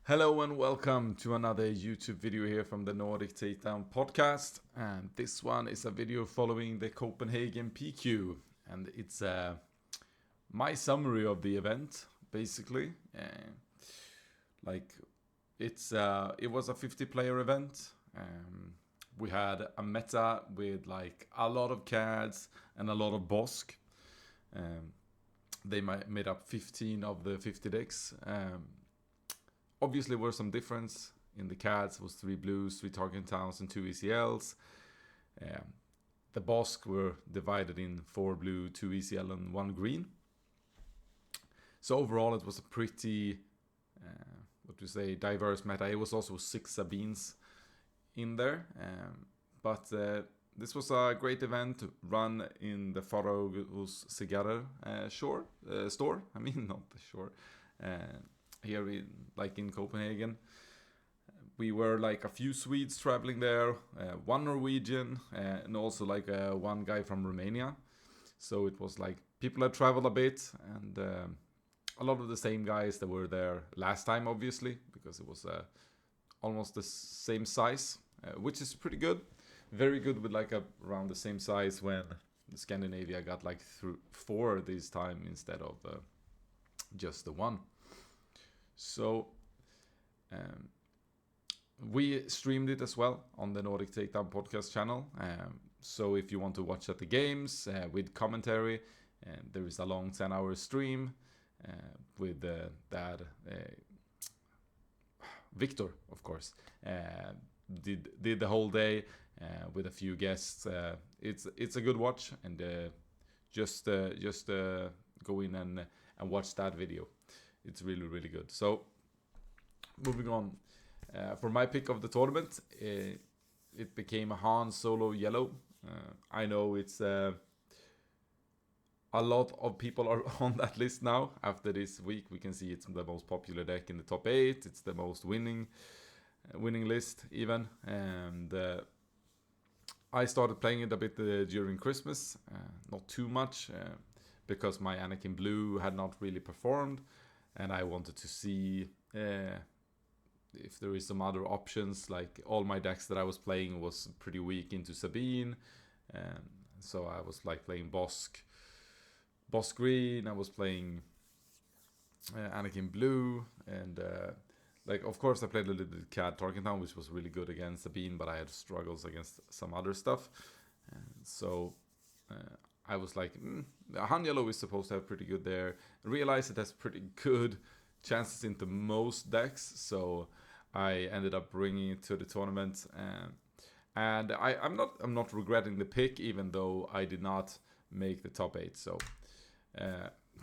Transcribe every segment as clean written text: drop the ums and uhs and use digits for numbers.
Hello and welcome to another YouTube video here from the Nordic Takedown podcast. And this one is a video following the Copenhagen PQ. And it's my summary of the event, basically. It was a 50-player event. We had a meta with like a lot of cards and a lot of Bosk. They made up 15 of the 50 decks. Obviously, were some difference in the cards. It was 3 blues, 3 target towns, and 2 ECLs. The Bosk were divided in 4 blue, 2 ECL, and 1 green. So overall, it was a pretty, diverse meta. It was also 6 Sabines in there. But this was a great event run in the Faroes Cigarrer store. I mean, not the shore. Here in Copenhagen. We were like a few Swedes traveling there, one Norwegian, and also like one guy from Romania. So it was like people had traveled a bit, and a lot of the same guys that were there last time, obviously, because it was almost the same size, which is pretty good. Very good with like around the same size when Scandinavia got like 4 this time instead of just the 1. So we streamed it as well on the Nordic Takedown podcast channel. So if you want to watch at the games with commentary, there is a long 10-hour stream with that Victor, of course, did the whole day with a few guests. It's a good watch, and just go in and watch that video. It's really, really good. So, moving on. For my pick of the tournament, it became a Han Solo Yellow. I know it's a lot of people are on that list now. After this week, we can see it's the most popular deck in the top 8. It's the most winning list even. And I started playing it a bit during Christmas. Not too much, because my Anakin Blue had not really performed. And I wanted to see if there is some other options. Like all my decks that I was playing was pretty weak into Sabine. So I was like playing Bosk Green. I was playing Anakin Blue. And like of course I played a little bit Cad Tarkentown, which was really good against Sabine. But I had struggles against some other stuff. So I was like, Han Yellow is supposed to have pretty good there. I realized it has pretty good chances into most decks, so I ended up bringing it to the tournament. And I'm not regretting the pick, even though I did not make the top 8. So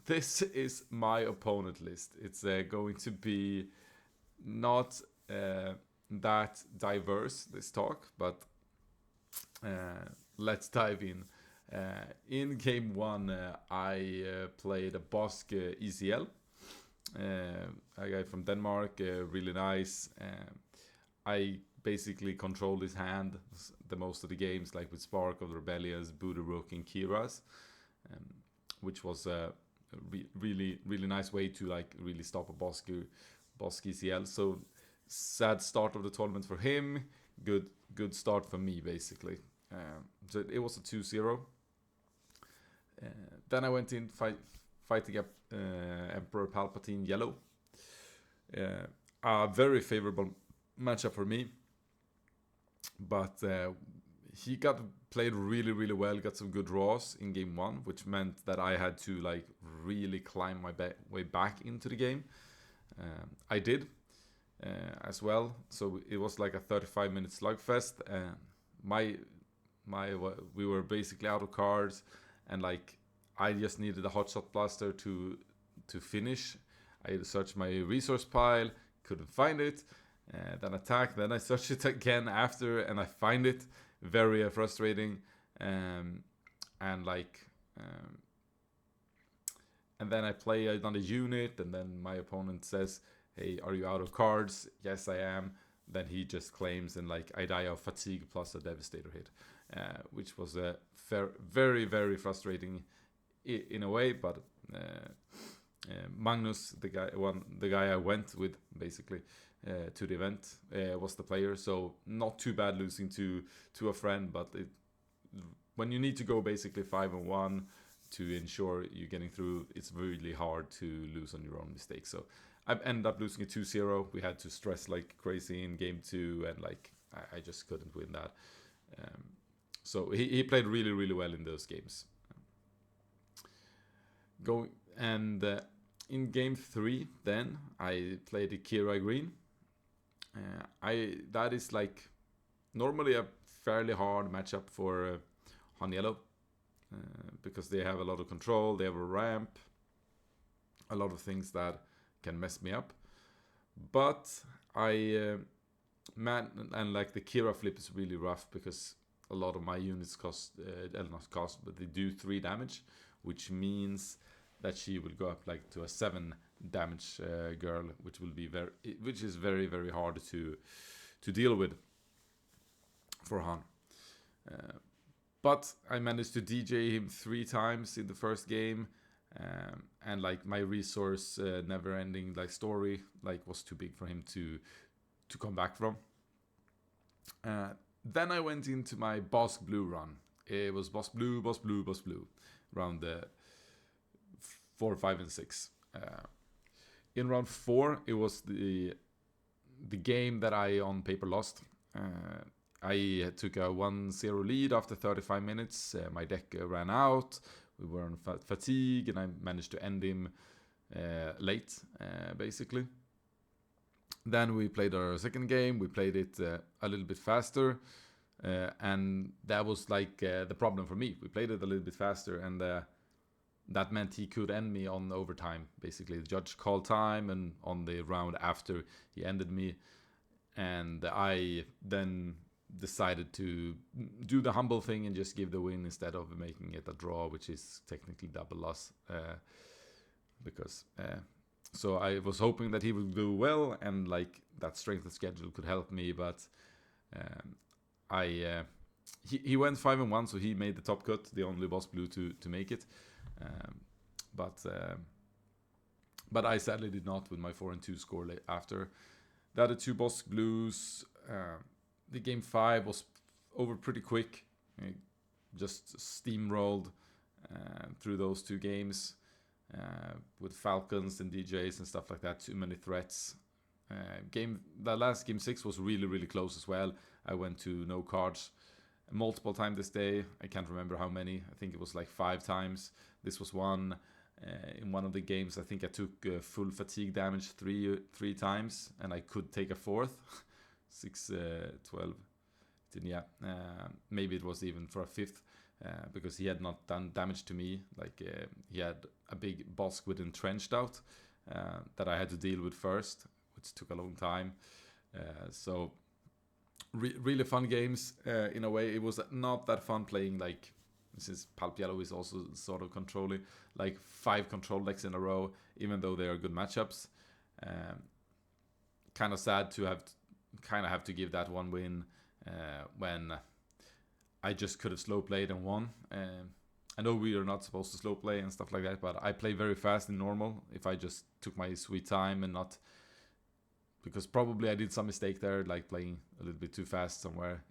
this is my opponent list. It's going to be not that diverse, this talk, but let's dive in. In game 1, I played a Bosk ECL. A guy from Denmark, really nice. I basically controlled his hand the most of the games, like with Spark of the Rebellious, Buddha-Rook, and Kiras, which was a really nice way to like really stop a Bosk ECL. So sad start of the tournament for him. Good start for me, basically. So it was a 2-0. Then I went in fighting up Emperor Palpatine Yellow. A very favorable matchup for me. But he played really well, got some good draws in game 1, which meant that I had to like really climb my way back into the game. I did as well. So it was like a 35-minute slugfest. We were basically out of cards, and like I just needed a hotshot blaster to finish. I searched my resource pile, couldn't find it, then attack, then I searched it again after, and I find it. Very frustrating, and then I play another unit, and then my opponent says, "Hey, are you out of cards?" Yes, I am. Then he just claims, and like I die of fatigue plus a devastator hit, which was very frustrating in a way, but Magnus, the guy I went with basically to the event, was the player. So not too bad losing to a friend, but when you need to go basically 5-1 to ensure you're getting through, it's really hard to lose on your own mistakes. So I ended up losing a 2-0. We had to stress like crazy in game 2, and like I just couldn't win that. So he played really, really well in those games. In game 3, then I played Kira Green. That is like normally a fairly hard matchup for Han Yellow, because they have a lot of control, they have a ramp, a lot of things that can mess me up. But and like the Kira flip is really rough because a lot of my units but they do 3 damage, which means that she will go up like to a 7 damage girl, which is very, very hard to deal with for Han. But I managed to DJ him 3 times in the first game, and like my resource never-ending like story like was too big for him to come back from. Then I went into my Boss Blue run. It was Boss Blue, round 4, 5, and 6. In round 4, it was the game that I on paper lost. I took a 1-0 lead after 35 minutes. My deck ran out. We were on fatigue, and I managed to end him late, basically. Then we played our second game. We played it a little bit faster, and that was like the problem for me. We played it a little bit faster, and that meant he could end me on overtime. Basically, the judge called time, and on the round after, he ended me. And I then decided to do the humble thing and just give the win instead of making it a draw, which is technically double loss. So I was hoping that he would do well, and like that strength of schedule could help me. But he went 5-1, so he made the top cut, the only Boss Blue to make it. But I sadly did not with my 4-2 score after. The other 2 Boss Blues, the game 5 was over pretty quick. I just steamrolled through those 2 games with Falcons and DJs and stuff like that. Too many threats. The last game 6 was really, really close as well. I went to no cards multiple times this day. I can't remember how many. I think it was like 5 times. This was one. In one of the games, I think I took full fatigue damage three times, and I could take a 4th. 6, 12, 10, yeah. Maybe it was even for a 5th, because he had not done damage to me. Like he had a big boss with entrenched out that I had to deal with first, which took a long time. So really fun games in a way. It was not that fun playing like, since Pulp Yellow is also sort of controlling like 5 control decks in a row, even though they are good matchups. Kind of sad to have to give that one win when I just could have slow played and won. I know we are not supposed to slow play and stuff like that, but I play very fast in normal. If I just took my sweet time and not, because probably I did some mistake there, like playing a little bit too fast somewhere,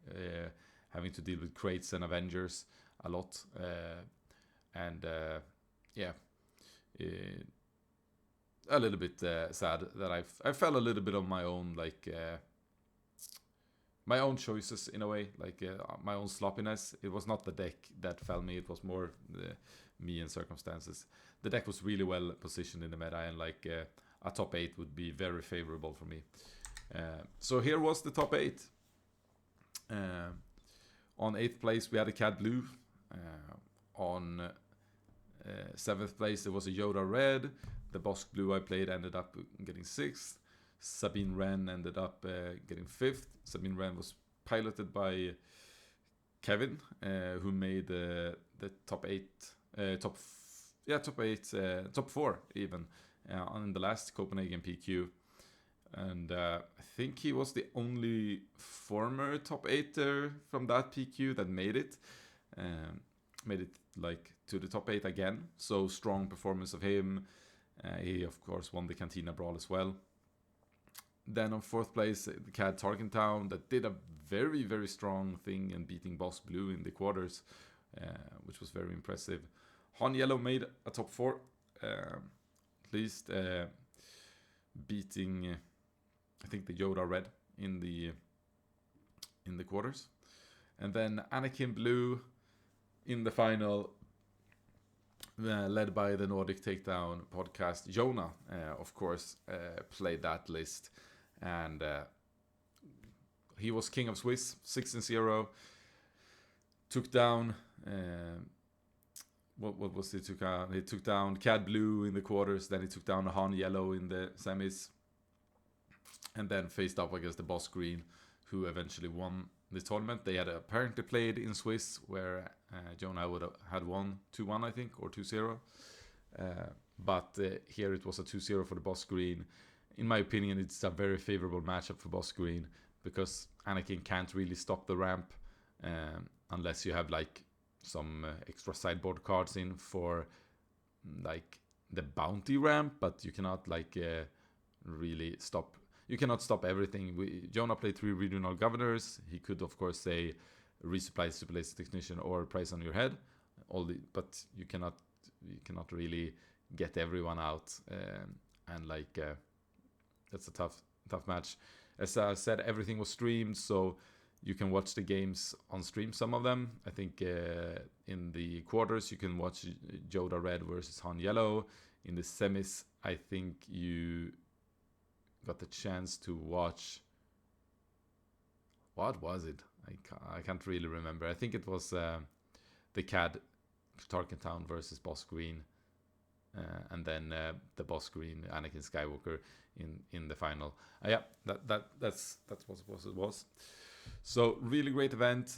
having to deal with crates and Avengers a lot, a little bit sad that I fell a little bit on my own, like my own choices in a way, like my own sloppiness. It was not the deck that fell me, it was more me and circumstances. The deck was really well positioned in the meta, and like a top 8 would be very favorable for me. So here was the top 8. On 8th place we had a Cat Blue. On 7th place there was a Yoda Red. The Boss Blue I played ended up getting 6th. Sabine Wren ended up getting 5th. Sabine Wren was piloted by Kevin, who made the top 4 even on the last Copenhagen PQ. And I think he was the only former top 8er from that PQ that made it like to the top 8 again. So strong performance of him. He of course won the Cantina Brawl as well. Then on 4th place, the CAD Tarkentown, that did a very, very strong thing in beating Boss Blue in the quarters, which was very impressive. Han Yellow made a top 4, at least beating, I think, the Yoda Red in the quarters. And then Anakin Blue in the final, led by the Nordic Takedown podcast. Jonah, of course, played that list. And he was king of Swiss, 6-0. Took down... what was he took out? He took down CAD Blue in the quarters. Then he took down Han Yellow in the semis. And then faced up against the Boss Green, who eventually won the tournament. They had apparently played in Swiss, where Jonah would have had won 2-1, I think, or 2-0. But here it was a 2-0 for the Boss Green. In my opinion, it's a very favorable matchup for Boss Green, because Anakin can't really stop the ramp unless you have like some extra sideboard cards in for like the bounty ramp, but you cannot like really stop. You cannot stop everything. Jonah played 3 regional governors. He could, of course, say resupply Stipulated Technician or Price on Your Head. But you cannot really get everyone out. And like that's a tough match. As I said, everything was streamed, so you can watch the games on stream. Some of them, I think, in the quarters you can watch Yoda Red versus Han Yellow. In the semis, I think you got the chance to watch, what was it? I can't really remember. I think it was the CAD Tarkentown versus Boss Green, and then the Boss Green Anakin Skywalker in the final. Yeah, that's what it was. So really great event.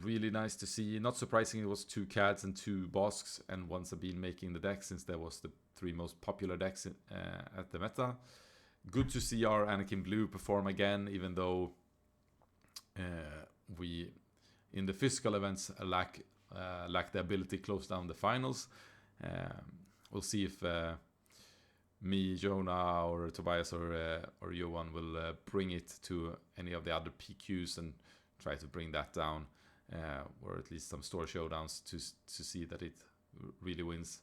Really nice to see. Not surprising, it was 2 CADs and 2 Bosks, and one Sabine making the deck, since there was the 3 most popular decks at the meta. Good to see our Anakin Blue perform again, even though we in the physical events lack the ability to close down the finals. We'll see if me, Jonah, or Tobias, or Johan will bring it to any of the other PQs and try to bring that down, or at least some store showdowns to see that it really wins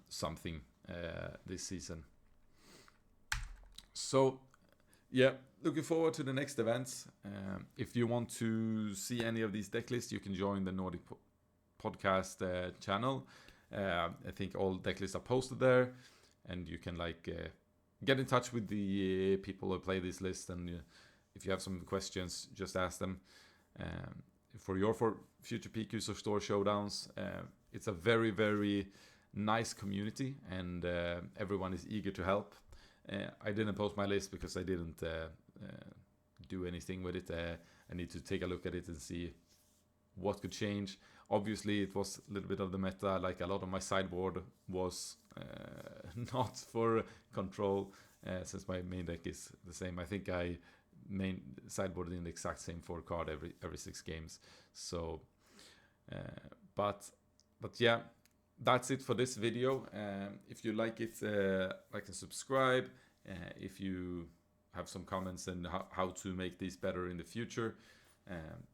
something this season. So yeah, looking forward to the next events. If you want to see any of these deck lists, you can join the Nordic podcast channel. I think all deck lists are posted there, and you can like get in touch with the people who play this list, and if you have some questions, just ask them. For future PQs or store showdowns, it's a very, very nice community, and everyone is eager to help. I didn't post my list because I didn't do anything with it. I need to take a look at it and see what could change. Obviously, it was a little bit of the meta. Like, a lot of my sideboard was not for control, since my main deck is the same. I think I main sideboarded in the exact same 4 card every 6 games. So, but yeah. That's it for this video. If you like it, like and subscribe. If you have some comments and how to make these better in the future,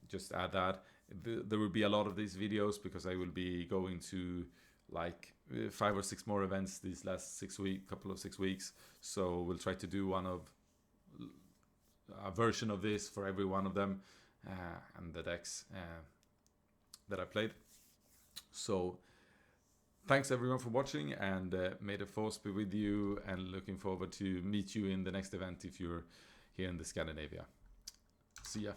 just add that. There will be a lot of these videos because I will be going to like 5 or 6 more events these last 6 weeks. So we'll try to do a version of this for every one of them, and the decks that I played. So thanks everyone for watching, and may the force be with you, and looking forward to meet you in the next event if you're here in the Scandinavia. See ya.